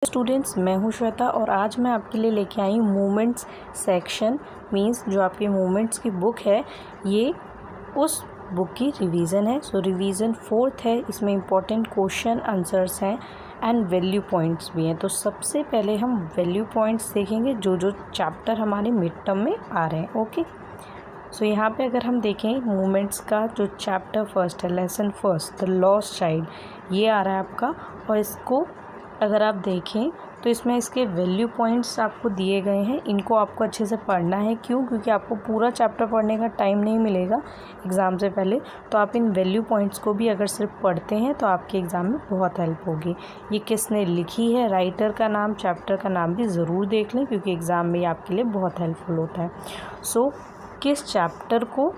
Students, मैं हूं श्वेता और आज मैं आपके लिए लेके आई हूँ मूवमेंट्स सेक्शन। मींस जो आपकी मूवमेंट्स की बुक है ये उस बुक की रिवीजन है। सो रिवीजन 4th है। इसमें इंपॉर्टेंट क्वेश्चन आंसर्स हैं एंड वैल्यू पॉइंट्स भी हैं। तो सबसे पहले हम वैल्यू पॉइंट्स देखेंगे जो जो चैप्टर हमारे मिड टर्म में आ रहे हैं। ओके, सो यहाँ पे अगर हम देखें मूवमेंट्स का जो चैप्टर फर्स्ट है, lesson first, the lost child, ये आ रहा है आपका। और इसको अगर आप देखें तो इसमें इसके वैल्यू पॉइंट्स आपको दिए गए हैं। इनको आपको अच्छे से पढ़ना है। क्यों? क्योंकि आपको पूरा चैप्टर पढ़ने का टाइम नहीं मिलेगा एग्ज़ाम से पहले। तो आप इन वैल्यू पॉइंट्स को भी अगर सिर्फ पढ़ते हैं तो आपके एग्ज़ाम में बहुत हेल्प होगी। ये किसने लिखी है, राइटर का नाम, चैप्टर का नाम भी ज़रूर देख लें क्योंकि एग्ज़ाम में ये आपके लिए बहुत हेल्पफुल होता है। सो किस चैप्टर को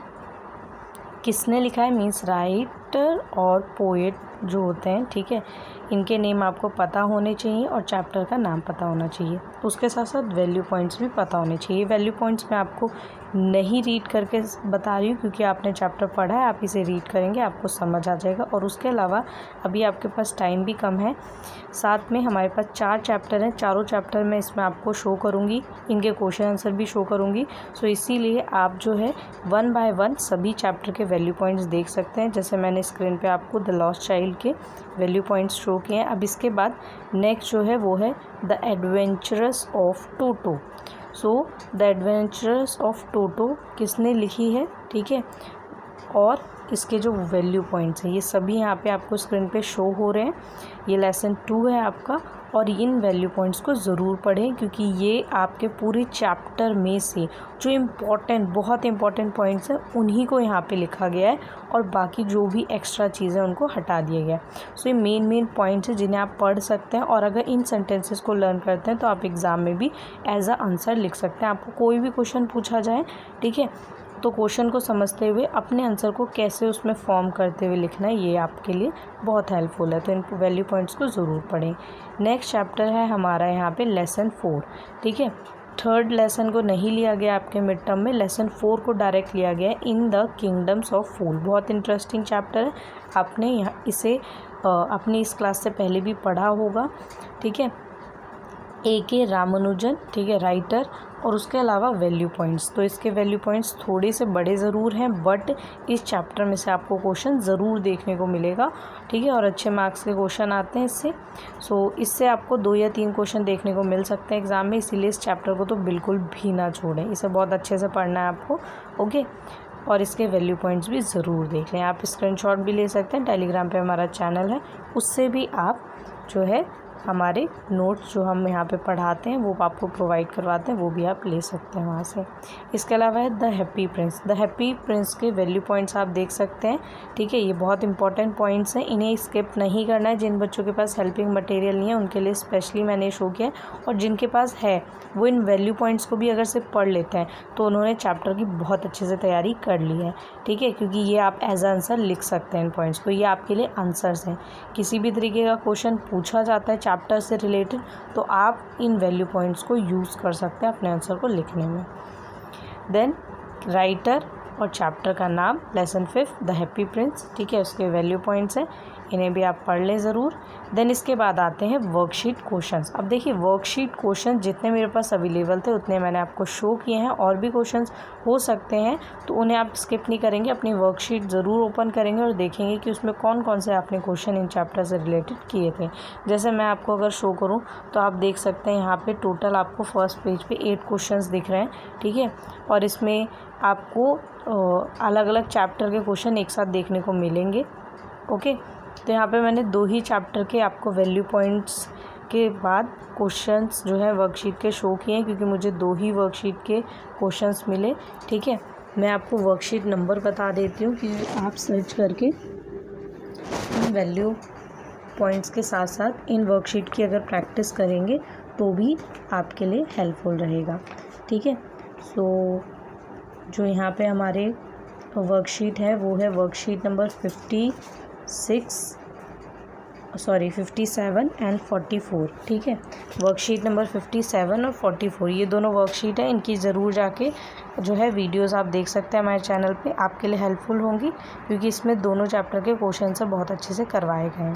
किसने लिखा है, मीन्स राइटर और पोएट जो होते हैं, ठीक है, इनके नेम आपको पता होने चाहिए और चैप्टर का नाम पता होना चाहिए। उसके साथ साथ वैल्यू पॉइंट्स भी पता होने चाहिए। वैल्यू पॉइंट्स मैं आपको नहीं रीड करके बता रही हूँ क्योंकि आपने चैप्टर पढ़ा है, आप इसे रीड करेंगे आपको समझ आ जाएगा। और उसके अलावा अभी आपके पास टाइम भी कम है। साथ में हमारे पास 4 चैप्टर हैं। चारों चैप्टर मैं इसमें आपको शो करूँगी, इनके क्वेश्चन आंसर भी शो करूँगी। सो इसीलिए आप जो है 1 बाय 1 सभी चैप्टर के वैल्यू पॉइंट्स देख सकते हैं। जैसे मैंने स्क्रीन पे आपको द लॉस्ट चाइल्ड के वैल्यू पॉइंट्स शो किए हैं। अब इसके बाद नेक्स्ट जो है वो है the adventurous of Toto. So the adventurous of Toto किसने लिखी है, ठीक है, और इसके जो वैल्यू पॉइंट्स हैं ये सभी यहाँ पे आपको स्क्रीन पे शो हो रहे हैं। ये लेसन 2 है आपका और इन वैल्यू पॉइंट्स को ज़रूर पढ़ें क्योंकि ये आपके पूरे चैप्टर में से जो बहुत इम्पॉर्टेंट पॉइंट्स हैं उन्हीं को यहाँ पे लिखा गया है और बाकी जो भी एक्स्ट्रा चीज़ें उनको हटा दिया गया है। सो ये मेन पॉइंट्स हैं जिन्हें आप पढ़ सकते हैं और अगर इन सेंटेंसेस को लर्न करते हैं तो आप एग्ज़ाम में भी एज अ आंसर लिख सकते हैं। आपको कोई भी क्वेश्चन पूछा जाए, ठीक है, तो क्वेश्चन को समझते हुए अपने आंसर को कैसे उसमें फॉर्म करते हुए लिखना है, ये आपके लिए बहुत हेल्पफुल है। तो इन वैल्यू पॉइंट्स को ज़रूर पढ़ें। नेक्स्ट चैप्टर है हमारा यहाँ पे लेसन 4, ठीक है। 3rd लेसन को नहीं लिया गया आपके मिड टर्म में, लेसन 4 को डायरेक्ट लिया गया है, इन द किंगडम्स ऑफ फूल। बहुत इंटरेस्टिंग चैप्टर है, आपने यहाँ इसे अपनी इस क्लास से पहले भी पढ़ा होगा, ठीक है। A.K. रामानुजन, ठीक है, राइटर, और उसके अलावा वैल्यू पॉइंट्स। तो इसके वैल्यू पॉइंट्स थोड़े से बड़े ज़रूर हैं बट इस चैप्टर में से आपको क्वेश्चन ज़रूर देखने को मिलेगा, ठीक है, और अच्छे मार्क्स के क्वेश्चन आते हैं इससे। सो इससे आपको 2 या 3 क्वेश्चन देखने को मिल सकते हैं एग्ज़ाम में, इसीलिए इस चैप्टर को तो बिल्कुल भी ना छोड़ें। इसे बहुत अच्छे से पढ़ना है आपको, ओके। और इसके वैल्यू पॉइंट्स भी ज़रूर देख लें। आप स्क्रीनशॉट भी ले सकते हैं, टेलीग्राम पे हमारा चैनल है, उससे भी आप जो है हमारे नोट्स जो हम यहाँ पे पढ़ाते हैं वो आपको प्रोवाइड करवाते हैं, वो भी आप ले सकते हैं वहाँ से। इसके अलावा है the happy Prince. The happy Prince के वैल्यू पॉइंट्स आप देख सकते हैं, ठीक है। ये बहुत इंपॉर्टेंट पॉइंट्स हैं, इन्हें स्किप नहीं करना है। जिन बच्चों के पास हेल्पिंग मटेरियल नहीं है उनके लिए स्पेशली मैंने शो किया है, और जिनके पास है वो इन वैल्यू पॉइंट्स को भी अगर सिर्फ पढ़ लेते हैं तो उन्होंने चैप्टर की बहुत अच्छे से तैयारी कर ली है, ठीक है, क्योंकि ये आप एज आंसर लिख सकते हैं इन पॉइंट्स को। ये आपके लिए आंसर्स हैं। किसी भी तरीके का क्वेश्चन पूछा जाता है चैप्टर से रिलेटेड तो आप इन वैल्यू पॉइंट्स को यूज़ कर सकते हैं अपने आंसर को लिखने में। देन राइटर और चैप्टर का नाम लेसन 5 द हैप्पी प्रिंस, ठीक है, उसके वैल्यू पॉइंट्स हैं, इन्हें भी आप पढ़ लें ज़रूर। देन इसके बाद आते हैं वर्कशीट क्वेश्चंस। अब देखिए वर्कशीट क्वेश्चन जितने मेरे पास अवेलेबल थे उतने मैंने आपको शो किए हैं, और भी क्वेश्चंस हो सकते हैं तो उन्हें आप स्किप नहीं करेंगे, अपनी वर्कशीट ज़रूर ओपन करेंगे और देखेंगे कि उसमें कौन कौन से आपने क्वेश्चन इन चैप्टर से रिलेटेड किए थे। जैसे मैं आपको अगर शो करूँ तो आप देख सकते हैं यहाँ पर टोटल आपको फर्स्ट पेज पर 8 क्वेश्चन दिख रहे हैं, ठीक है, और इसमें आपको अलग अलग चैप्टर के क्वेश्चन एक साथ देखने को मिलेंगे, ओके। तो यहाँ पे मैंने 2 ही चैप्टर के आपको वैल्यू पॉइंट्स के बाद क्वेश्चंस जो है वर्कशीट के शो किए हैं क्योंकि मुझे 2 ही वर्कशीट के क्वेश्चंस मिले, ठीक है। मैं आपको वर्कशीट नंबर बता देती हूँ कि आप सर्च करके इन वैल्यू पॉइंट्स के साथ साथ इन वर्कशीट की अगर प्रैक्टिस करेंगे तो भी आपके लिए हेल्पफुल रहेगा, ठीक है। सो जो यहाँ पे हमारे वर्कशीट है वो है वर्कशीट नंबर 57 एंड 44, ठीक है। वर्कशीट नंबर 57 और 44 ये दोनों वर्कशीट है, इनकी ज़रूर जाके जो है वीडियोस आप देख सकते हैं हमारे चैनल पे, आपके लिए हेल्पफुल होंगी क्योंकि इसमें दोनों चैप्टर के क्वेश्चन से बहुत अच्छे से करवाए गए हैं।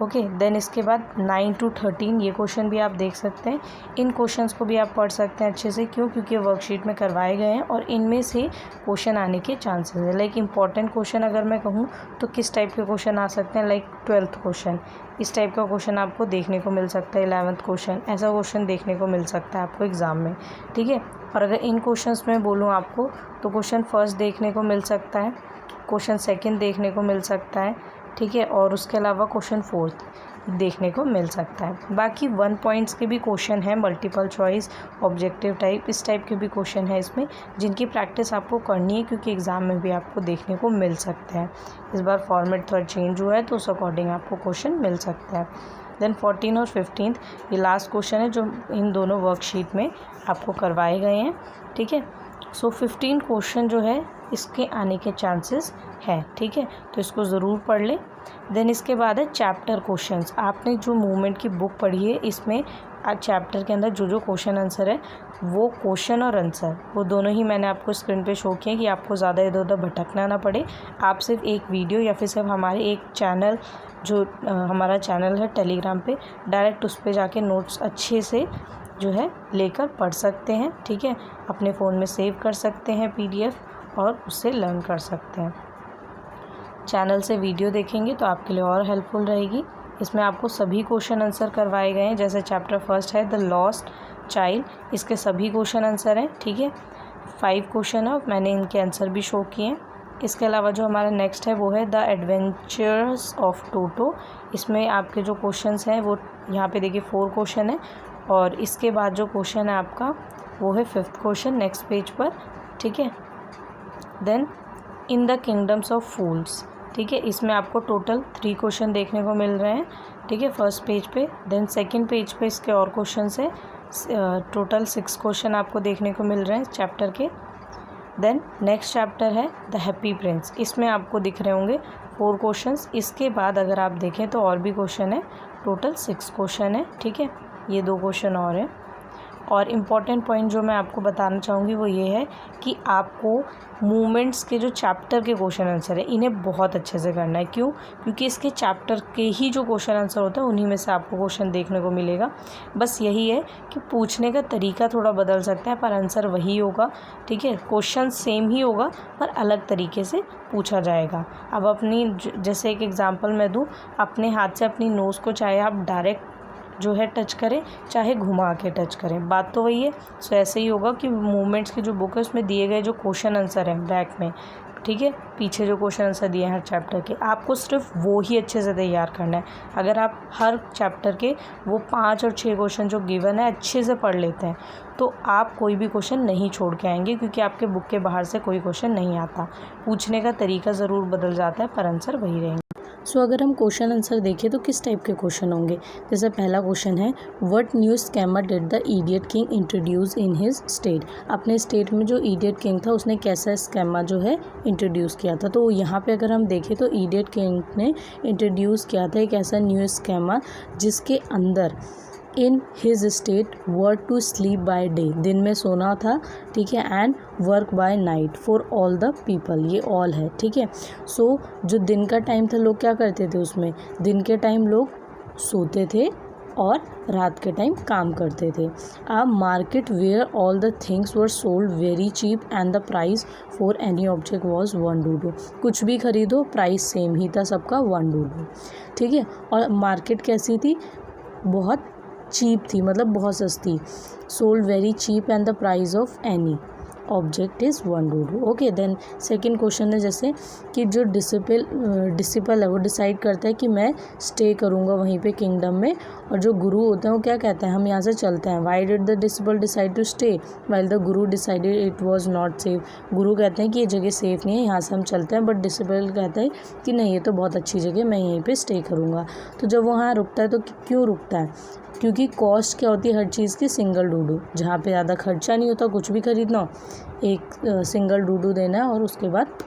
ओके। देन इसके बाद 9 to 13 ये क्वेश्चन भी आप देख सकते हैं। इन क्वेश्चंस को भी आप पढ़ सकते हैं अच्छे से, क्यों? क्योंकि वर्कशीट में करवाए गए हैं और इनमें से क्वेश्चन आने के चांसेस है। लाइक इंपॉर्टेंट क्वेश्चन अगर मैं कहूँ तो किस टाइप के क्वेश्चन आ सकते हैं, लाइक 12th क्वेश्चन, इस टाइप का क्वेश्चन आपको देखने को मिल सकता है। 11th क्वेश्चन, ऐसा क्वेश्चन देखने को मिल सकता है आपको एग्ज़ाम में, ठीक है। और अगर इन क्वेश्चंस में बोलूँ आपको तो क्वेश्चन फर्स्ट देखने को मिल सकता है, क्वेश्चन सेकंड देखने को मिल सकता है, ठीक है। और उसके अलावा क्वेश्चन फोर्थ देखने को मिल सकता है। बाकी 1 पॉइंट्स के भी क्वेश्चन हैं, मल्टीपल चॉइस, ऑब्जेक्टिव टाइप, इस टाइप के भी क्वेश्चन है इसमें, जिनकी प्रैक्टिस आपको करनी है क्योंकि एग्ज़ाम में भी आपको देखने को मिल सकते हैं। इस बार फॉर्मेट थोड़ा चेंज हुआ है तो उस अकॉर्डिंग आपको क्वेश्चन मिल सकता है। देन 14 और 15 ये लास्ट क्वेश्चन है जो इन दोनों वर्कशीट में आपको करवाए गए हैं, ठीक है। सो 15 क्वेश्चन जो है इसके आने के चांसेस है, ठीक है, तो इसको ज़रूर पढ़ लें। देन इसके बाद है चैप्टर क्वेश्चंस। आपने जो मूवमेंट की बुक पढ़ी है इसमें चैप्टर के अंदर जो जो क्वेश्चन आंसर है वो क्वेश्चन और आंसर वो दोनों ही मैंने आपको स्क्रीन पे शो किए कि आपको ज़्यादा इधर उधर भटकना ना पड़े। आप सिर्फ एक वीडियो या फिर सिर्फ हमारे एक चैनल जो हमारा चैनल है टेलीग्राम पे, डायरेक्ट उस पर जाके नोट्स अच्छे से जो है लेकर पढ़ सकते हैं, ठीक है। अपने फ़ोन में सेव कर सकते हैं PDF और उससे लर्न कर सकते हैं। चैनल से वीडियो देखेंगे तो आपके लिए और हेल्पफुल रहेगी। इसमें आपको सभी क्वेश्चन आंसर करवाए गए हैं। जैसे चैप्टर फर्स्ट है द लॉस्ट चाइल्ड, इसके सभी क्वेश्चन आंसर हैं, ठीक है। 5 क्वेश्चन है, मैंने इनके आंसर भी शो किए हैं। इसके अलावा जो हमारा नेक्स्ट है वो है द एडवेंचर्स ऑफ टोटो। इसमें आपके जो क्वेश्चंस हैं वो यहाँ पे देखिए 4 क्वेश्चन है और इसके बाद जो क्वेश्चन है आपका वो है 5th क्वेश्चन नेक्स्ट पेज पर, ठीक है। Then in the kingdoms of fools, ठीक है, इसमें आपको टोटल 3 क्वेश्चन देखने को मिल रहे हैं, ठीक है, फर्स्ट पेज पे। देन सेकंड पेज पे इसके और क्वेश्चन है, टोटल 6 क्वेश्चन आपको देखने को मिल रहे हैं चैप्टर के। देन नेक्स्ट चैप्टर है द हैप्पी प्रिंस, इसमें आपको दिख रहे होंगे 4 क्वेश्चंस। इसके बाद अगर आप देखें तो और भी क्वेश्चन है, टोटल 6 क्वेश्चन है, ठीक है। ये 2 क्वेश्चन और हैं। और इम्पॉर्टेंट पॉइंट जो मैं आपको बताना चाहूँगी वो ये है कि आपको मूवमेंट्स के जो चैप्टर के क्वेश्चन आंसर है इन्हें बहुत अच्छे से करना है। क्यों? क्योंकि इसके चैप्टर के ही जो क्वेश्चन आंसर होता है उन्हीं में से आपको क्वेश्चन देखने को मिलेगा। बस यही है कि पूछने का तरीका थोड़ा बदल सकता है पर आंसर वही होगा, ठीक है। क्वेश्चन सेम ही होगा पर अलग तरीके से पूछा जाएगा। अब अपनी जैसे एक एग्जांपल मैं दूँ, अपने हाथ से अपनी नोज़ को चाहे आप डायरेक्ट जो है टच करें चाहे घुमा के टच करें, बात तो वही है। सो ऐसे ही होगा कि मूवमेंट्स की जो बुक है उसमें दिए गए जो क्वेश्चन आंसर हैं बैक में, ठीक है, पीछे जो क्वेश्चन आंसर दिए हैं हर चैप्टर के, आपको सिर्फ वो ही अच्छे से तैयार करना है। अगर आप हर चैप्टर के वो 5 और 6 क्वेश्चन जो गिवन है अच्छे से पढ़ लेते हैं तो आप कोई भी क्वेश्चन नहीं छोड़ के आएंगे, क्योंकि आपके बुक के बाहर से कोई क्वेश्चन नहीं आता। पूछने का तरीका ज़रूर बदल जाता है पर आंसर वही रहेंगे। सो अगर हम क्वेश्चन आंसर देखें तो किस टाइप के क्वेश्चन होंगे। जैसे पहला क्वेश्चन है what new scammer did the idiot king introduce in his state. अपने स्टेट में जो इडियट किंग था उसने कैसा स्कैमर जो है इंट्रोड्यूस किया था। तो यहाँ पे अगर हम देखें तो इडियट किंग ने इंट्रोड्यूस किया था एक ऐसा न्यू स्कैमर जिसके अंदर in his state work to sleep by day, दिन में सोना था, ठीक है, and work by night for all the people, ये ऑल है, ठीक है। सो जो दिन का टाइम था लोग क्या करते थे उसमें, दिन के टाइम लोग सोते थे और रात के टाइम काम करते थे। A market where all the things were sold very cheap and the price for any object was $1। कुछ भी खरीदो प्राइस सेम ही था सबका $1, ठीक है। और मार्केट कैसी थी, बहुत चीप थी, मतलब बहुत सस्ती। Sold very cheap and the price of any object is $1। Okay. Then second question है जैसे कि जो डिसिपल है वो डिसाइड करता है कि मैं स्टे करूँगा वहीं पे किंगडम में, और जो गुरु होते हैं वो क्या कहते हैं, हम यहाँ से चलते हैं। Why did the disciple decide to stay while the guru decided it was not safe. गुरु कहते हैं कि ये जगह सेफ़ नहीं है, यहाँ से हम चलते हैं, बट डिसिपल कहता है कि नहीं ये तो बहुत अच्छी जगह, मैं यहीं पर स्टे करूँगा। तो जब वो वहाँ रुकता है तो क्यों रुकता है, क्योंकि कॉस्ट क्या होती है हर चीज़ की, सिंगल डूडू। जहाँ पे ज़्यादा खर्चा नहीं होता, कुछ भी खरीदना हो एक सिंगल डूडू देना है और उसके बाद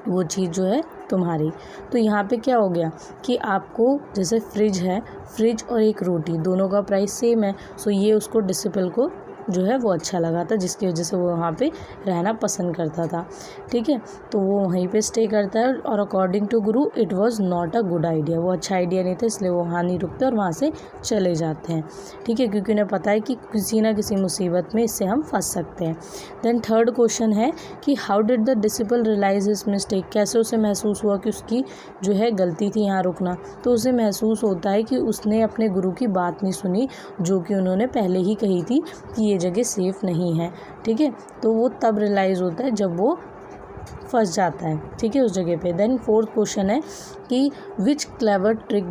वो चीज़ जो है तुम्हारी। तो यहाँ पे क्या हो गया कि आपको जैसे फ्रिज है, फ्रिज और एक रोटी दोनों का प्राइस सेम है, सो ये उसको डिसिपल को जो है वो अच्छा लगा था, जिसकी वजह से वो वहाँ पे रहना पसंद करता था। ठीक है, तो वो वहीं पे स्टे करता है और according to Guru it was not a good idea, वो अच्छा आइडिया नहीं था, इसलिए वो वहाँ नहीं रुकते और वहाँ से चले जाते हैं। ठीक है, क्योंकि उन्हें पता है कि किसी ना किसी मुसीबत में इससे हम फंस सकते हैं। देन थर्ड क्वेश्चन है कि how did the disciple realise his mistake, कैसे उसे महसूस हुआ कि उसकी जो है गलती थी यहाँ रुकना। तो उसे महसूस होता है कि उसने अपने गुरु की बात नहीं सुनी, जो कि उन्होंने पहले ही कही थी कि ये जगह सेफ़ नहीं है। ठीक है, तो वो तब रियलाइज़ होता है जब वो फंस जाता है। ठीक है, उस जगह पे। देन फोर्थ क्वेश्चन है कि which clever trick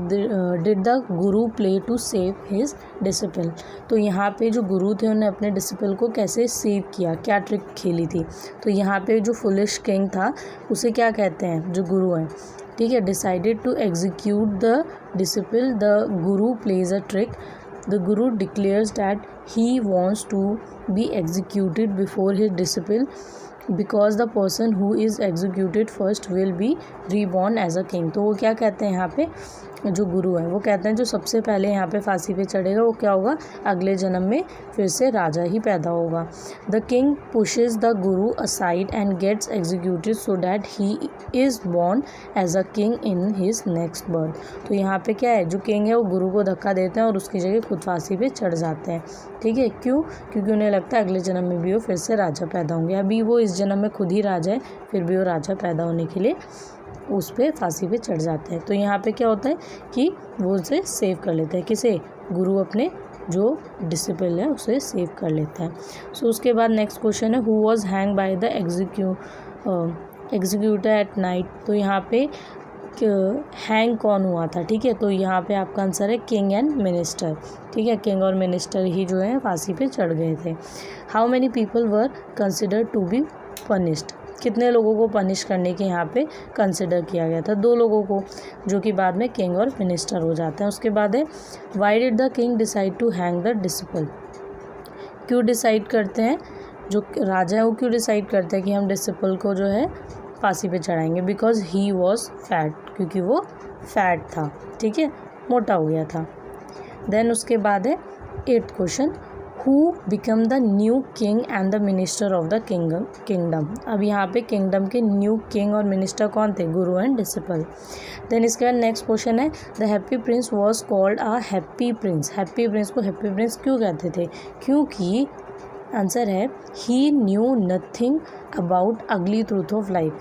did the guru play to save his disciple. तो यहाँ पे जो गुरु थे उन्होंने अपने डिसिपल को कैसे सेव किया, क्या ट्रिक खेली थी। तो यहाँ पे जो फुलिश किंग था उसे क्या कहते हैं, जो गुरु हैं। ठीक है, decided to execute the disciple, the guru plays a trick. The guru declares that he wants to be executed before his disciple because the person who is executed first will be reborn as a king। तो वो क्या कहते हैं यहाँ पे, जो गुरु है वो कहते हैं जो सबसे पहले यहाँ पे फांसी पे चढ़ेगा वो क्या होगा, अगले जन्म में फिर से राजा ही पैदा होगा। The king pushes the guru aside and gets executed so that he is born as a king in his next birth. तो यहाँ पे क्या है, जो किंग है वो गुरु को धक्का देते हैं और उसकी जगह खुद फांसी पे चढ़ जाते हैं। ठीक है, क्यों, क्योंकि उन्हें लगता है अगले जन्म में भी वो फिर से राजा पैदा होंगे। अभी वो इस जन्म में खुद ही राजा है, फिर भी वो राजा पैदा होने के लिए उस पर फांसी पे चढ़ जाते हैं। तो यहाँ पे क्या होता है कि वो उसे सेव कर लेते हैं, किसे, गुरु अपने जो डिसिपल है उसे सेव कर लेता है। सो उसके बाद नेक्स्ट क्वेश्चन है who was hang by the executor at night. तो यहाँ पे हैंग कौन हुआ था। ठीक है, तो यहाँ पे आपका आंसर है किंग एंड मिनिस्टर। ठीक है, किंग और मिनिस्टर ही जो है फांसी पे चढ़ गए थे। How many people were considered to be punished. कितने लोगों को पनिश करने के यहाँ पे कंसिडर किया गया था, 2 लोगों को, जो कि बाद में किंग और मिनिस्टर हो जाते हैं। उसके बाद है why did the king decide to hang the disciple. क्यों डिसाइड करते हैं, जो राजा है वो क्यों डिसाइड करते हैं कि हम डिसिपल को जो है फांसी पे चढ़ाएंगे, बिकॉज ही वॉज फैट, क्योंकि वो फैट था। ठीक है, मोटा हो गया था। देन उसके बाद है 8th question who become the new king and the minister of the kingdom. अब यहाँ पे किंगडम के न्यू किंग और मिनिस्टर कौन थे, गुरु एंड डिसिपल। देन इसके बाद नेक्स्ट क्वेश्चन है the happy Prince was called a happy Prince. Happy Prince को हैप्पी प्रिंस क्यों कहते थे, क्योंकि आंसर है ही न्यू नथिंग अबाउट अगली ट्रूथ ऑफ लाइफ।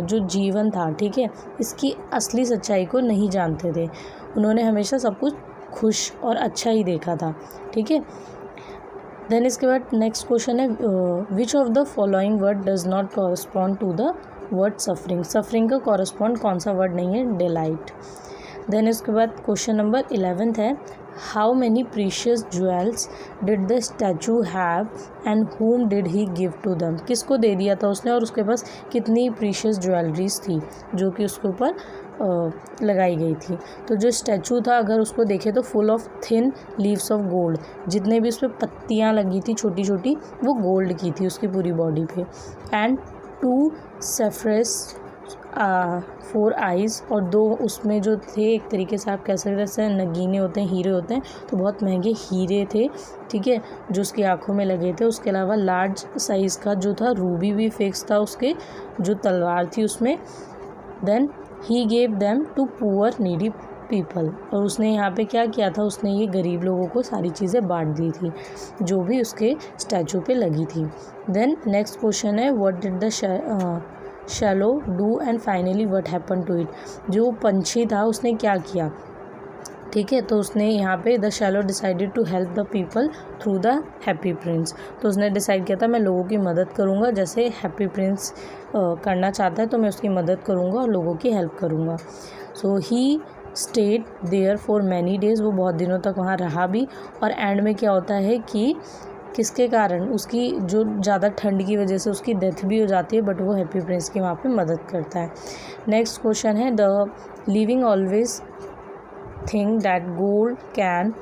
जो जीवन था, ठीक है, इसकी असली सच्चाई को नहीं जानते थे, उन्होंने हमेशा सब कुछ खुश और अच्छा ही देखा था। ठीक है, देन इसके बाद नेक्स्ट क्वेश्चन है which of the following word does not correspond to the word suffering. Suffering का कॉरस्पॉन्ड कौन सा वर्ड नहीं है, डिलाइट। देन इसके बाद क्वेश्चन नंबर 11 है how many precious jewels did the statue have and whom did he give to them। किसको दे दिया था उसने और उसके पास कितनी प्रीशियस ज्वेलरीज थी जो कि उसके ऊपर लगाई गई थी। तो जो स्टैचू था अगर उसको देखें तो full of thin leaves of gold, जितने भी उस पर पत्तियाँ लगी थी छोटी छोटी वो गोल्ड की थी उसकी पूरी बॉडी पे। एंड 2 सेफ्रेस 4 आइज़, और 2 उसमें जो थे एक तरीके से आप कह सकते हैं नगीने होते हैं, हीरे होते हैं, तो बहुत महंगे हीरे थे। ठीक है, जो उसकी आँखों में लगे थे। उसके अलावा लार्ज साइज़ का जो था रूबी भी फिक्स था उसके जो तलवार थी उसमें। Then he gave them to poor needy people, और उसने यहाँ पे क्या किया था, उसने ये गरीब लोगों को सारी चीज़ें बांट दी थी जो भी उसके स्टैचू पे लगी थी। देन नेक्स्ट क्वेश्चन है what did the swallow do and finally what happen to it. जो पंछी था उसने क्या किया, ठीक है, तो उसने यहाँ पे the swallow decided to help the people through the happy prince. तो उसने डिसाइड किया था मैं लोगों की मदद करूँगा, जैसे हैप्पी प्रिंस करना चाहता है तो मैं उसकी मदद करूँगा और लोगों की हेल्प करूँगा। So he stayed there for many days, वो बहुत दिनों तक वहाँ रहा भी। और एंड में क्या होता है कि किसके कारण, उसकी जो ज़्यादा ठंड की वजह से उसकी डेथ भी हो जाती है, बट वो हैप्पी प्रिंस की वहाँ पे मदद करता है। नेक्स्ट क्वेश्चन है the living always think that gold can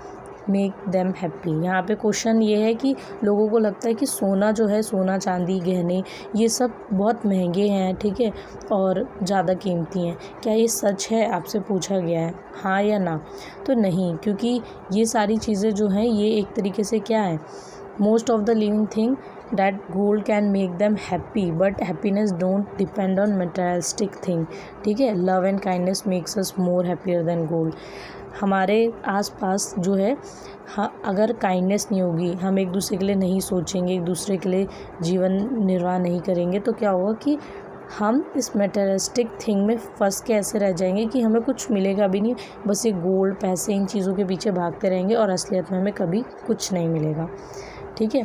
make them happy. यहाँ पे क्वेश्चन ये है कि लोगों को लगता है कि सोना जो है, सोना चांदी गहने ये सब बहुत महंगे हैं, ठीक है, और ज़्यादा कीमती हैं। क्या ये सच है, आपसे पूछा गया है, हाँ या ना। तो नहीं, क्योंकि ये सारी चीज़ें जो हैं ये एक तरीके से क्या है, most of the living thing that gold can make them happy but happiness don't depend on materialistic thing. ठीक है, love and kindness makes us more happier than gold. हमारे आसपास जो है, हाँ, अगर काइंडनेस नहीं होगी, हम एक दूसरे के लिए नहीं सोचेंगे, एक दूसरे के लिए जीवन निर्वाह नहीं करेंगे, तो क्या होगा कि हम इस मटेरियलिस्टिक थिंग में फंस के ऐसे रह जाएंगे कि हमें कुछ मिलेगा भी नहीं, बस ये गोल्ड, पैसे, इन चीज़ों के पीछे भागते रहेंगे और असलियत में हमें कभी कुछ नहीं मिलेगा. ठीक है.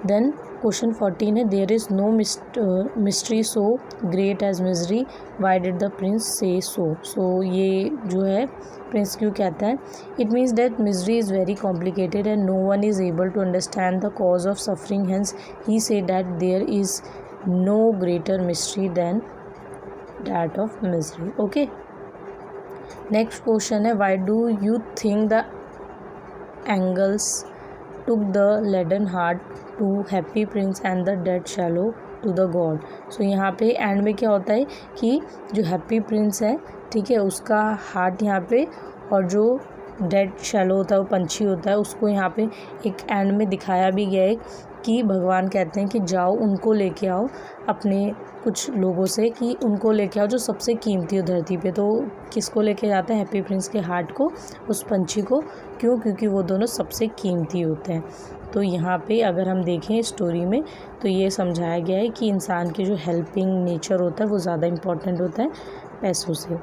देन क्वेश्चन 14 है, there is no mystery so great as misery, why did the prince say so. सो ये जो है प्रिंस क्यों कहता है, it means that misery is very complicated and no one is able to understand the cause of suffering, hence he says that there is no greater mystery than that of misery. Okay. Next question है, why do you think the angels took the leaden heart to happy prince and the dead shallow to the god. सो यहाँ पे and में क्या होता है कि जो happy Prince है, ठीक है, उसका हार्ट यहाँ पे, और जो डेड शैलो होता है, वो पंछी होता है, उसको यहाँ पे एक एंड में दिखाया भी गया है कि भगवान कहते हैं कि जाओ उनको लेके आओ, अपने कुछ लोगों से, कि उनको लेके आओ जो सबसे कीमती हो धरती पे. तो किसको लेके जाते हैं, हैप्पी प्रिंस के हार्ट को, उस पंछी को. क्यों? क्योंकि वो दोनों सबसे कीमती होते हैं. तो यहाँ पे अगर हम देखें स्टोरी में, तो ये समझाया गया है कि इंसान की जो हेल्पिंग नेचर होता है वो ज़्यादा इम्पॉर्टेंट होता है पैसों से.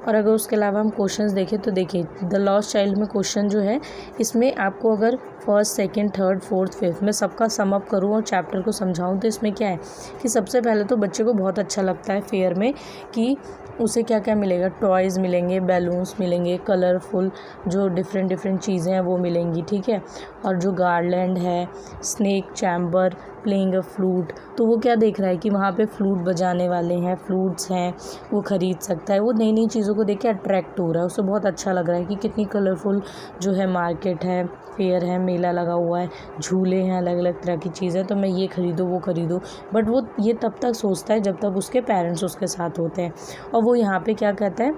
और अगर उसके अलावा हम क्वेश्चंस देखें तो देखिए, द लॉस्ट चाइल्ड में क्वेश्चन जो है, इसमें आपको अगर first, second, third, fourth, fifth में सबका सम अप करूँ और चैप्टर को समझाऊँ, तो इसमें क्या है कि सबसे पहले तो बच्चे को बहुत अच्छा लगता है फेयर में कि उसे क्या क्या मिलेगा, टॉयज़ मिलेंगे, बैलून्स मिलेंगे, कलरफुल जो डिफरेंट चीज़ें हैं वो मिलेंगी. ठीक है. और जो गार्लैंड है, snake chamber, playing a flute, तो वो क्या देख रहा है कि वहाँ पे फ्लूट बजाने वाले हैं, फ्लूट्स हैं, वो ख़रीद सकता है. वो नई नई चीज़ों को देख के अट्रैक्ट हो रहा है, उसे बहुत अच्छा लग रहा है कि कितनी कलरफुल जो है मार्केट है, फेयर है, मेला लगा हुआ है, झूले हैं, अलग अलग तरह की चीज़ें, तो मैं ये ख़रीदूँ, वो ख़रीदूँ. बट वो ये तब तक सोचता है जब तक उसके पेरेंट्स उसके साथ होते हैं. और वो यहाँ पे क्या कहता है,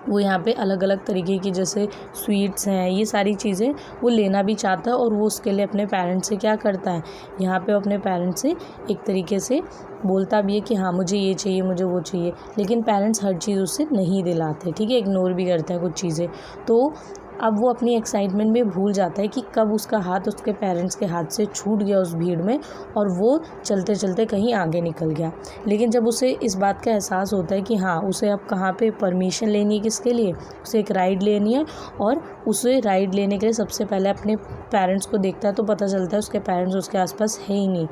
वो यहाँ पे अलग अलग तरीके की जैसे स्वीट्स हैं, ये सारी चीज़ें वो लेना भी चाहता है, और वो उसके लिए अपने पेरेंट्स से क्या करता है, यहाँ पे अपने पेरेंट्स से एक तरीके से बोलता भी है कि हाँ मुझे ये चाहिए, मुझे वो चाहिए, लेकिन पेरेंट्स हर चीज़ उससे नहीं दिलाते. ठीक है, इग्नोर भी करते हैं कुछ चीज़ें. तो अब वो अपनी एक्साइटमेंट में भूल जाता है कि कब उसका हाथ उसके पेरेंट्स के हाथ से छूट गया उस भीड़ में, और वो चलते चलते कहीं आगे निकल गया. लेकिन जब उसे इस बात का एहसास होता है कि हाँ उसे अब कहाँ पे परमिशन लेनी है, किसके लिए, उसे एक राइड लेनी है, और उसे राइड लेने के लिए सबसे पहले अपने पेरेंट्स को देखता है, तो पता चलता है उसके पेरेंट्स उसके आसपास है ही नहीं.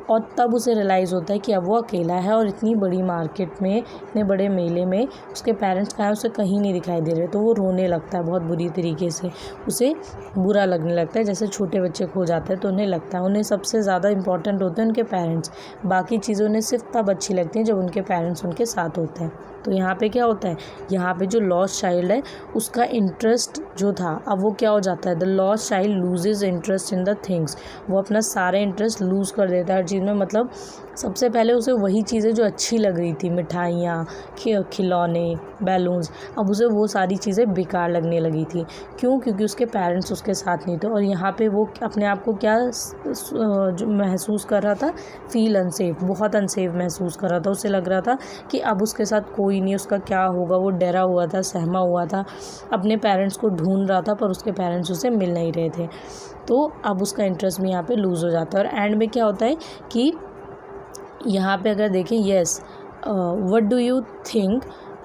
और तब उसे रियलाइज़ होता है कि अब वो अकेला है, और इतनी बड़ी मार्केट में, इतने बड़े मेले में उसके पेरेंट्स कहाँ हैं, उसे कहीं नहीं दिखाई दे रहे. तो वो रोने लगता है बहुत बुरी तरीके से, उसे बुरा लगने लगता है, जैसे छोटे बच्चे खो जाते हैं तो उन्हें लगता है. उन्हें सबसे ज़्यादा इंपॉर्टेंट होते हैं उनके पेरेंट्स, बाकी चीज़ें उन्हें सिर्फ तब अच्छी लगती हैं जब उनके पेरेंट्स उनके साथ होते हैं. तो यहाँ पे क्या होता है, यहाँ पे जो लॉस्ट चाइल्ड है उसका इंटरेस्ट जो था, अब वो क्या हो जाता है, the lost child loses interest in the things. वो अपना सारे इंटरेस्ट लूज़ कर देता है हर चीज़ में. मतलब सबसे पहले उसे वही चीज़ें जो अच्छी लग रही थी, मिठाइयाँ, खिलौने, बैलून्स, अब उसे वो सारी चीज़ें बेकार लगने लगी थी. क्यों? क्योंकि उसके पेरेंट्स उसके साथ नहीं थे. और यहाँ पे वो अपने आप को क्या महसूस कर रहा था, फील अनसेफ, बहुत अनसेफ महसूस कर रहा था. उसे लग रहा था कि अब उसके साथ कोई नहीं, उसका क्या होगा. वो डरा हुआ था, सहमा हुआ था, अपने पेरेंट्स को ढूंढ रहा था, पर उसके पेरेंट्स उसे मिल नहीं रहे थे. तो अब उसका इंटरेस्ट भी यहाँ पे लूज़ हो जाता है. और एंड में क्या होता है कि यहाँ पे अगर देखें, yes what do you think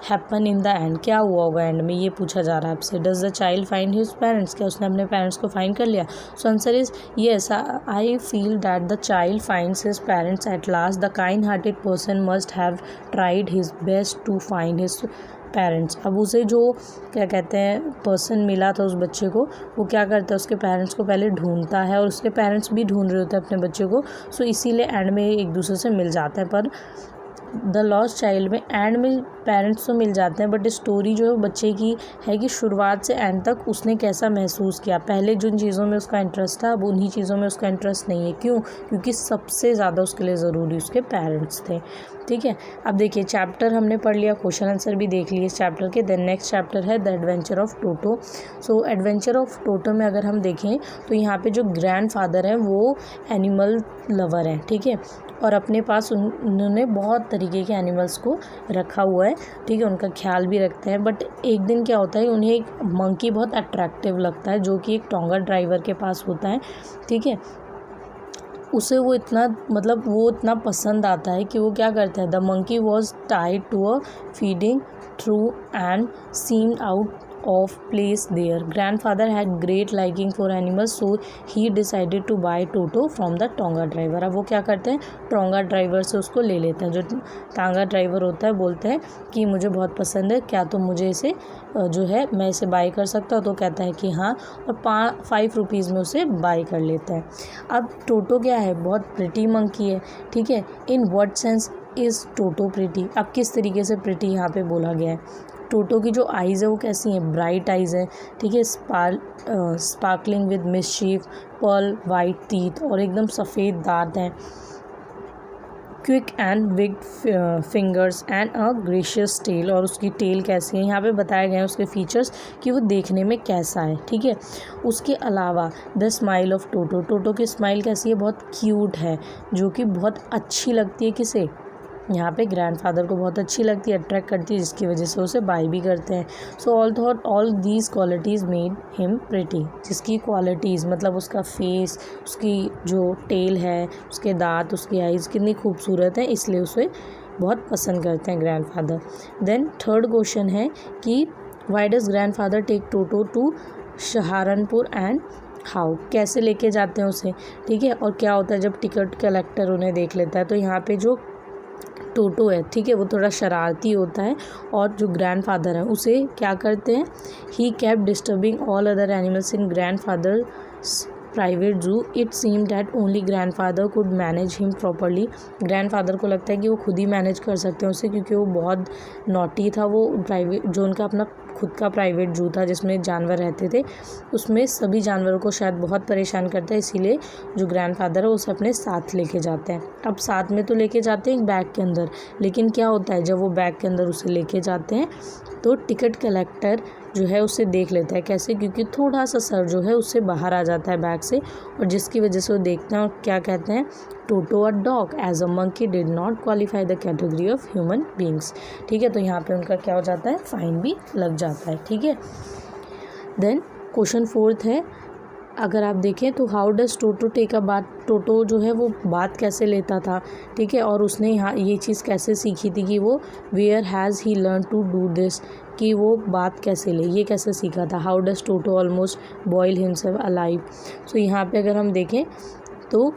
happen in the end, क्या हुआ होगा एंड में, ये पूछा जा रहा है आपसे. Does the child find his parents, क्या उसने अपने पेरेंट्स को फाइंड कर लिया. So answer is yes, I feel that the child finds his parents at last. The kind hearted person must have tried his best to find his parents. अब उसे जो क्या कहते हैं पर्सन मिला था उस बच्चे को, वो क्या करता है, उसके पेरेंट्स को पहले ढूंढता है, और उसके पेरेंट्स भी ढूंढ रहे होते हैं अपने बच्चे को. सो इसीलिए एंड में एक दूसरे से मिल जाते हैं. पर द लॉस्ट चाइल्ड में एंड में पेरेंट्स तो मिल जाते हैं, बट स्टोरी जो है वो बच्चे की है कि शुरुआत से एंड तक उसने कैसा महसूस किया। पहले जिन चीज़ों में उसका इंटरेस्ट था अब उन्हीं चीज़ों में उसका इंटरेस्ट नहीं है। क्यों? क्योंकि सबसे ज़्यादा उसके लिए ज़रूरी उसके पेरेंट्स थे। ठीक है, अब देखिए चैप्टर हमने पढ़ लिया, क्वेश्चन आंसर भी देख लिए इस चैप्टर के। देन नेक्स्ट चैप्टर है the adventure of Toto. So adventure of Toto में अगर हम देखें तो यहाँ पे जो ग्रैंडफादर हैं वो एनिमल लवर हैं। ठीक है, और अपने पास उन्होंने बहुत तरीके के एनिमल्स को रखा हुआ है। ठीक है, उनका ख्याल भी रखते हैं। बट एक दिन क्या होता है, उन्हें एक मंकी बहुत अट्रैक्टिव लगता है जो कि एक टोंगा ड्राइवर के पास होता है। ठीक है, उसे वो इतना पसंद आता है कि वो क्या करता है, the monkey was tied to a feeding trough and seemed out of place there. Grandfather had great liking for animals, so he decided to buy Toto from the Tonga driver. अब वो क्या करते हैं, टोंगा ड्राइवर से उसको ले लेते हैं। जो टांगा ड्राइवर होता है बोलते हैं कि मुझे बहुत पसंद है, क्या तुम मुझे इसे जो है मैं इसे बाय कर सकता हूँ? तो कहता है कि हाँ, और 5 रुपीज़ में उसे बाय कर लेता है। अब टोटो क्या है, बहुत प्रिटी मंकी है। ठीक है, in what sense is toto pretty? अब किस तरीके से प्रिटी यहाँ पे बोला गया है? टोटो की जो आइज़ है वो कैसी हैं, ब्राइट आइज़ है। ठीक है, sparkling with mischief, pearl white teeth और एकदम सफ़ेद दांत हैं। Quick and big fingers and a gracious tail, और उसकी टेल कैसी है यहाँ पे बताए गए हैं उसके फीचर्स कि वो देखने में कैसा है। ठीक है, उसके अलावा द स्माइल ऑफ टोटो, टोटो की स्माइल कैसी है, बहुत क्यूट है, जो कि बहुत अच्छी लगती है किसे, यहाँ पे ग्रैंडफादर को बहुत अच्छी लगती है, अट्रैक्ट करती है, जिसकी वजह से उसे बाय भी करते हैं। So all these qualities made him pretty, जिसकी क्वालिटीज़ मतलब उसका फेस, उसकी जो टेल है, उसके दांत, उसकी आइज़ कितनी खूबसूरत है, इसलिए उसे बहुत पसंद करते हैं ग्रैंडफादर। देन थर्ड क्वेश्चन है कि why does grandfather take Toto to Saharanpur and how, कैसे लेके जाते हैं उसे? ठीक है, और क्या होता है जब टिकट कलेक्टर उन्हें देख लेता है? तो यहाँ पे जो टोटो है, ठीक है, वो थोड़ा शरारती होता है, और जो ग्रैंडफादर है उसे क्या करते हैं, he kept disturbing all other animals in grandfather private zoo. It seem that only grandfather could manage him properly. Grandfather को लगता है कि वो खुद ही मैनेज कर सकते हैं उसे, क्योंकि वो बहुत नॉटी था। वो प्राइवेट जो उनका अपना खुद का प्राइवेट जू था जिसमें जानवर रहते थे, उसमें सभी जानवरों को शायद बहुत परेशान करता है, इसीलिए जो ग्रैंडफादर है उसे अपने साथ लेके जाते हैं। अब साथ में तो लेके जाते हैं एक बैग के अंदर, लेकिन क्या होता है जब वो बैग के अंदर उसे लेके जाते हैं तो टिकट कलेक्टर जो है उसे देख लेता है। कैसे? क्योंकि थोड़ा सा सर जो है उससे बाहर आ जाता है बैग से, और जिसकी वजह से वो देखते हैं और क्या कहते हैं, Toto a dog as a monkey did not qualify the category of human beings. ठीक है, तो यहाँ पे उनका क्या हो जाता है, फाइन भी लग जाता है। ठीक है, देन क्वेश्चन 4 है, अगर आप देखें तो how does Toto take a bath, Toto जो है वो बात कैसे लेता था? ठीक है, और उसने यहाँ ये चीज़ कैसे सीखी थी कि वो where has he learn to do this, कि वो बात कैसे ले, ये कैसे सीखा था? How does Toto almost boil himself alive. So यहाँ पे अगर हम देखें तो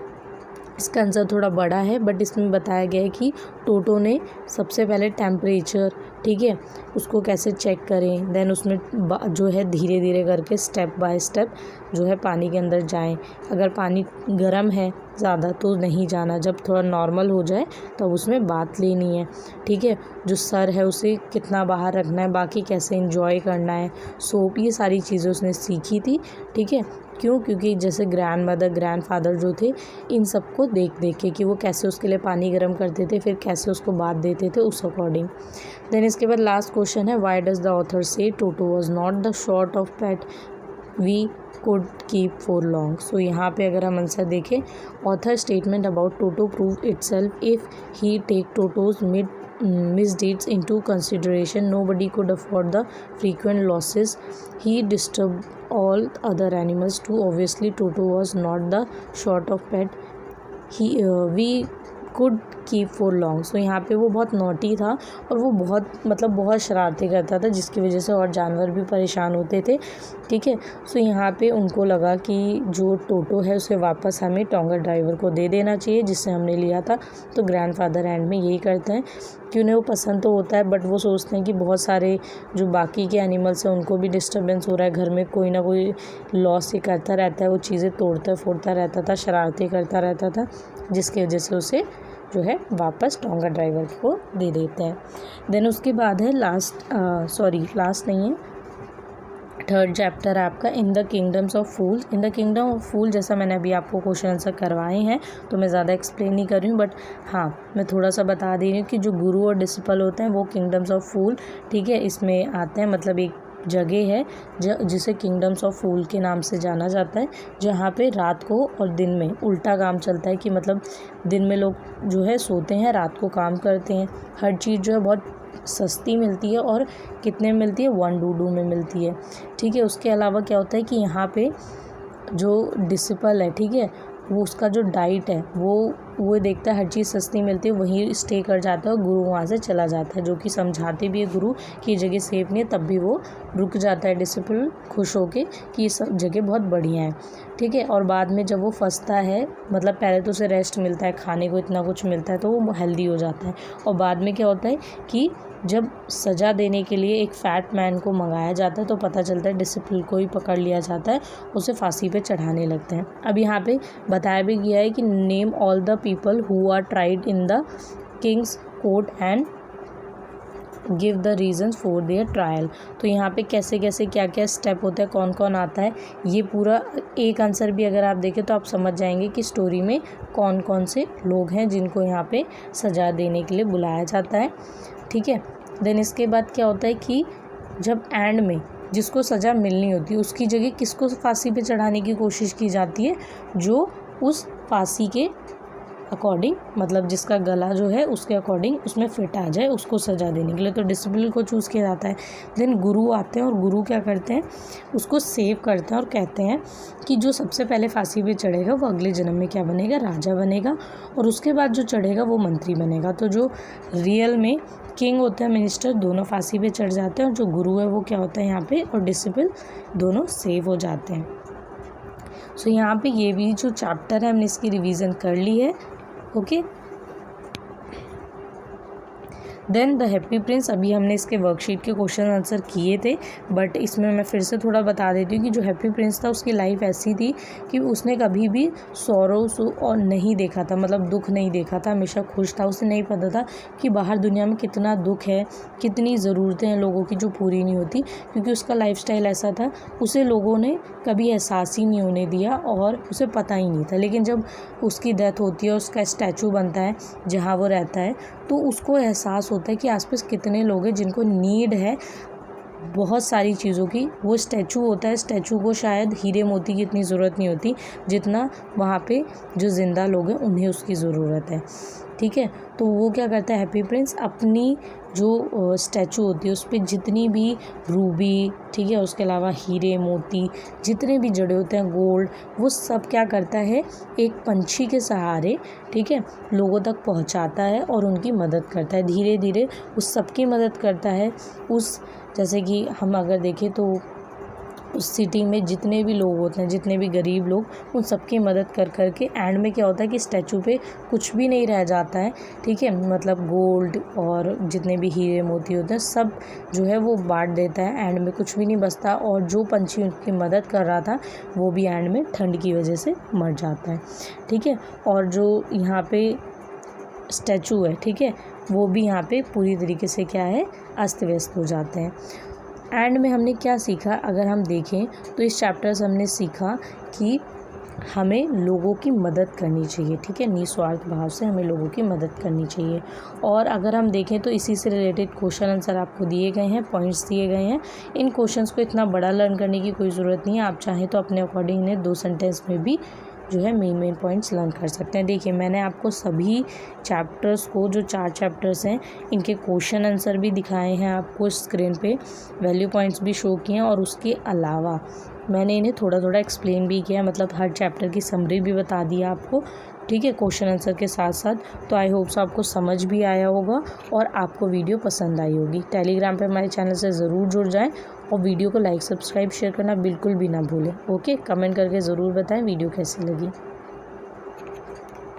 इसका आंसर थोड़ा बड़ा है, बट इसमें बताया गया है कि टोटो ने सबसे पहले टेम्परेचर, ठीक है, उसको कैसे चेक करें, देन उसमें जो है धीरे धीरे करके स्टेप बाय स्टेप जो है पानी के अंदर जाएं। अगर पानी गर्म है ज़्यादा तो नहीं जाना, जब थोड़ा नॉर्मल हो जाए तब उसमें बात लेनी है। ठीक है, जो सर है उसे कितना बाहर रखना है, बाकी कैसे एंजॉय करना है, सोप, ये सारी चीज़ें उसने सीखी थी। ठीक है, क्यों? क्योंकि जैसे ग्रैंड मदर ग्रैंडफादर जो थे, इन सबको देख देख के कि वो कैसे उसके लिए पानी गर्म करते थे, फिर कैसे उसको बात देते थे, उस अकॉर्डिंग। देन इसके बाद लास्ट क्वेश्चन है, why does the author say Toto was not the sort of pet we could keep for long. So यहाँ पे अगर हम आंसर देखें, author statement about Toto prove itself if he take Toto's misdeeds into consideration. Nobody could afford the frequent losses. He disturbed all other animals too. Obviously Toto was not the sort of pet we could keep for long. सो यहाँ पे वो बहुत naughty था और वो बहुत शरारती करता था, जिसकी वजह से और जानवर भी परेशान होते थे। ठीक है, सो यहाँ पे उनको लगा कि जो टोटो है उसे वापस हमें टोंगा ड्राइवर को दे देना चाहिए जिससे हमने लिया था। तो ग्रैंडफादर एंड में यही करते हैं कि उन्हें वो पसंद तो होता है, बट वो सोचते हैं कि बहुत सारे जो बाकी के एनिमल्स हैं उनको भी डिस्टर्बेंस हो रहा है, घर में कोई ना कोई लॉस ही करता रहता है, वो चीज़ें तोड़ता फोड़ता रहता था, शरारतें करता रहता था, जिसकी वजह से उसे जो है वापस टोंगा ड्राइवर को दे देते हैं। देन उसके बाद है लास्ट नहीं है, थर्ड चैप्टर है आपका in the kingdoms of fools. In the kingdom of fool जैसा मैंने अभी आपको क्वेश्चन आंसर करवाए हैं तो मैं ज़्यादा एक्सप्लेन नहीं कर रही हूँ, बट हाँ मैं थोड़ा सा बता दे रही हूँ कि जो गुरु और डिसिपल होते हैं वो किंगडम्स ऑफ फूल, ठीक है, इसमें आते हैं। मतलब एक जगह है जिसे किंगडम्स ऑफ फूल के नाम से जाना जाता है, जहाँ पे रात को और दिन में उल्टा काम चलता है कि मतलब दिन में लोग जो है सोते हैं, रात को काम करते हैं। हर चीज़ जो है बहुत सस्ती मिलती है और कितने में मिलती है, 1 डूडू में मिलती है, ठीक है। उसके अलावा क्या होता है कि यहाँ पे जो डिसिपल है, ठीक है, वो उसका जो डाइट है वो देखता है हर चीज़ सस्ती मिलती है, वहीं स्टे कर जाता है और गुरु वहाँ से चला जाता है, जो कि समझाते भी है गुरु कि ये जगह सेफ नहीं है, तब भी वो रुक जाता है डिसिपल खुश होके कि ये सब जगह बहुत बढ़िया है, ठीक है। और बाद में जब वो फंसता है, मतलब पहले तो उसे रेस्ट मिलता है, खाने को इतना कुछ मिलता है तो वो हेल्दी हो जाता है, और बाद में क्या होता है कि जब सज़ा देने के लिए एक फ़ैट मैन को मंगाया जाता है तो पता चलता है डिसिपल को ही पकड़ लिया जाता है, उसे फांसी पे चढ़ाने लगते हैं। अब यहाँ पे बताया भी गया है कि name all the people who are tried in the king's court and give the reasons for their trial. तो यहाँ पे कैसे कैसे क्या क्या स्टेप होता है, कौन कौन आता है, ये पूरा एक आंसर भी अगर आप देखें तो आप समझ जाएंगे कि स्टोरी में कौन कौन से लोग हैं जिनको यहाँ पे सज़ा देने के लिए बुलाया जाता है, ठीक है। देन इसके बाद क्या होता है कि जब एंड में जिसको सज़ा मिलनी होती है उसकी जगह किसको फांसी पे चढ़ाने की कोशिश की जाती है, जो उस फांसी के अकॉर्डिंग, मतलब जिसका गला जो है उसके अकॉर्डिंग उसमें फिट आ जाए, उसको सज़ा देने के लिए तो डिसिप्लिन को चूज़ किया जाता है। देन गुरु आते हैं और गुरु क्या करते हैं, उसको सेव करते हैं और कहते हैं कि जो सबसे पहले फांसी पे चढ़ेगा वो अगले जन्म में क्या बनेगा, राजा बनेगा, और उसके बाद जो चढ़ेगा वो मंत्री बनेगा। तो जो रियल में किंग होता है, मिनिस्टर, दोनों फांसी पे चढ़ जाते हैं, और जो गुरु है वो क्या होता है यहाँ पे, और डिसिपल दोनों सेव हो जाते हैं। सो यहाँ पे ये भी जो चैप्टर है हमने इसकी रिवीजन कर ली है, okay. Then the happy prince, अभी हमने इसके वर्कशीट के क्वेश्चन आंसर किए थे, बट इसमें मैं फिर से थोड़ा बता देती हूँ कि जो हैप्पी प्रिंस था उसकी लाइफ ऐसी थी कि उसने कभी भी सॉरो और नहीं देखा था, मतलब दुख नहीं देखा था, हमेशा खुश था। उसे नहीं पता था कि बाहर दुनिया में कितना दुख है, कितनी ज़रूरतें हैं लोगों की जो पूरी नहीं होती, क्योंकि उसका लाइफस्टाइल ऐसा था, उसे लोगों ने कभी एहसास ही नहीं होने दिया और उसे पता ही नहीं था। लेकिन जब उसकी डेथ होती है, उसका स्टैचू बनता है जहाँ वो रहता है, तो उसको एहसास होता है कि आसपास कितने लोग हैं जिनको नीड है बहुत सारी चीज़ों की। वो स्टैचू होता है, स्टैचू को शायद हीरे मोती की इतनी ज़रूरत नहीं होती जितना वहाँ पे जो ज़िंदा लोग हैं उन्हें उसकी ज़रूरत है, ठीक है। तो वो क्या करता है हैप्पी प्रिंस, अपनी जो स्टैचू होती है उस पर जितनी भी रूबी, ठीक है, उसके अलावा हीरे मोती जितने भी जड़े होते हैं, गोल्ड, वो सब क्या करता है एक पंछी के सहारे, ठीक है, लोगों तक पहुंचाता है और उनकी मदद करता है। धीरे धीरे उस सबकी मदद करता है। उस जैसे कि हम अगर देखें तो उस सिटी में जितने भी लोग होते हैं, जितने भी गरीब लोग, उन सबकी मदद कर कर के एंड में क्या होता है कि स्टैचू पे कुछ भी नहीं रह जाता है, ठीक है, मतलब गोल्ड और जितने भी हीरे मोती होते हैं सब जो है वो बांट देता है, एंड में कुछ भी नहीं बचता। और जो पंछी उनकी मदद कर रहा था वो भी एंड में ठंड की वजह से मर जाता है, ठीक है। और जो यहाँ पे स्टैचू है, ठीक है, वो भी यहाँ पे पूरी तरीके से क्या है अस्त व्यस्त हो जाते हैं। एंड में हमने क्या सीखा, अगर हम देखें तो इस चैप्टर से हमने सीखा कि हमें लोगों की मदद करनी चाहिए, ठीक है, निस्वार्थ भाव से हमें लोगों की मदद करनी चाहिए। और अगर हम देखें तो इसी से रिलेटेड क्वेश्चन आंसर आपको दिए गए हैं, पॉइंट्स दिए गए हैं। इन क्वेश्चंस को इतना बड़ा लर्न करने की कोई ज़रूरत नहीं है, आप चाहें तो अपने अकॉर्डिंग इन्हें 2 सेंटेंस में भी जो है मेन पॉइंट्स लर्न कर सकते हैं। देखिए मैंने आपको सभी चैप्टर्स को, जो 4 चैप्टर्स हैं, इनके क्वेश्चन आंसर भी दिखाए हैं आपको स्क्रीन पे, वैल्यू पॉइंट्स भी शो किए हैं, और उसके अलावा मैंने इन्हें थोड़ा थोड़ा एक्सप्लेन भी किया, मतलब हर चैप्टर की समरी भी बता दी आपको, ठीक है, क्वेश्चन आंसर के साथ साथ। तो आई होप सो आपको समझ भी आया होगा और आपको वीडियो पसंद आई होगी। टेलीग्राम पे हमारे चैनल से ज़रूर जुड़ जाएं और वीडियो को लाइक, सब्सक्राइब, शेयर करना बिल्कुल भी ना भूलें, ओके। कमेंट करके ज़रूर बताएं वीडियो कैसी लगी।